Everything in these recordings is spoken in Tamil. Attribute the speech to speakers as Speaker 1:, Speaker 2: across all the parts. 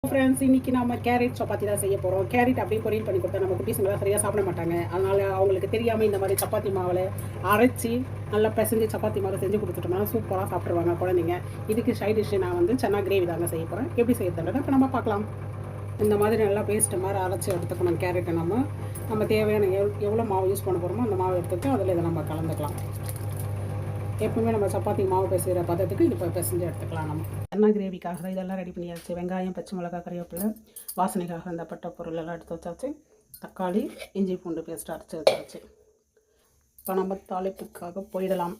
Speaker 1: ஃப்ரெண்ட்ஸ், இன்றைக்கி நம்ம கேரட் சப்பாத்தி தான் செய்ய போகிறோம். கேரட் அப்படியே பொரியல் பண்ணி கொடுத்தா நம்ம குட்டீஸுங்களாம் சரியாக சாப்பிட மாட்டாங்க. அதனால் அவங்களுக்கு தெரியாமல் இந்த மாதிரி சப்பாத்தி மாவில் அரைச்சி நல்லா பிசைஞ்சு சப்பாத்தி மாவு செஞ்சு கொடுத்துட்டோம்னா சூப்பராக சாப்பிட்ருவாங்க குழந்தைங்க. இதுக்கு சைட் டிஷ் நான் வந்து சன்னா கிரேவி தாங்க செய்ய போகிறேன். எப்படி செய்யறதுன்றதை இப்போ நம்ம பார்க்கலாம். இந்த மாதிரி நல்லா பேஸ்ட்டு மாதிரி அரைச்சி எடுத்துக்கணும். கேரட்டை நம்ம தேவையான எவ்வளோ மாவு யூஸ் பண்ண போகிறோமோ அந்த மாவு எடுத்துட்டு அதில் இதை நம்ம கலந்துக்கலாம். எப்பவுமே நம்ம சப்பாத்தி மாவு பிசைகிற பதத்துக்கு இது இப்போ பிசைஞ்சு எடுத்துக்கலாம். நம்ம எண்ணெய் கிரேவிக்காக இதெல்லாம் ரெடி பண்ணியாச்சு. வெங்காயம், பச்சை மிளகாய், கறிவேப்பிலை, வாசனைக்காக இந்த பட்டை பொருள் எல்லாம் எடுத்து வச்சாச்சு. தக்காளி, இஞ்சி பூண்டு பேஸ்ட் அரைச்சி வச்சாச்சு. இப்போ நம்ம தாளிப்புக்காக போயிடலாம்.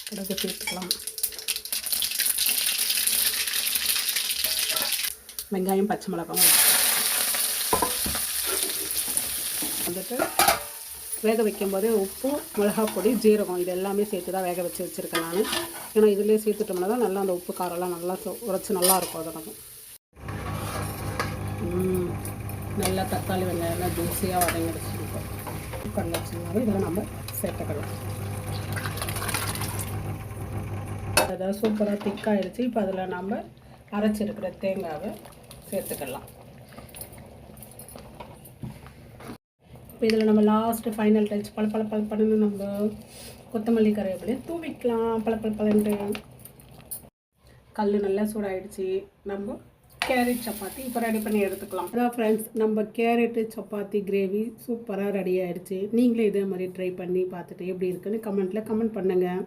Speaker 1: கிடக்கு சேர்த்துக்கலாம். வெங்காயம், பச்சை மிளகாய் வந்துட்டு வேக வைக்கும்போது உப்பு, மிளகாய் பொடி, ஜீரகம் இது எல்லாமே சேர்த்து தான் வேக வச்சுருக்கேன் நான். ஏன்னா இதிலே சேர்த்துட்டோம்னா தான் நல்லா அந்த உப்பு காரெல்லாம் நல்லா உரைச்சி நல்லாயிருக்கும். அதை நம்ம நல்லா தக்காளி வெங்காயம்லாம் ஜூஸியாக வதங்கிடுச்சு. குக்கரில் வச்சுருந்தாலும் இதில் நம்ம சேர்த்துக்கலாம். அதாவது சூப்பராக திக்காகிடுச்சு. இப்போ அதில் நம்ம அரைச்சிருக்கிற தேங்காவை சேர்த்துக்கலாம். இப்போ இதில் நம்ம லாஸ்ட்டு ஃபைனல் டச் பழன்னு நம்ம கொத்தமல்லி கருவேப்பிலையை தூவிக்கலாம். பழன்ட்டு கல் நல்லா சூடாகிடுச்சு. நம்ம கேரட் சப்பாத்தி இப்போ ரெடி பண்ணி எடுத்துக்கலாம். அதான் ஃப்ரெண்ட்ஸ், நம்ம கேரட்டு சப்பாத்தி கிரேவி சூப்பராக ரெடி ஆகிடுச்சு. நீங்களே இதே மாதிரி ட்ரை பண்ணி பார்த்துட்டு எப்படி இருக்குன்னு கமெண்ட் பண்ணுங்கள்.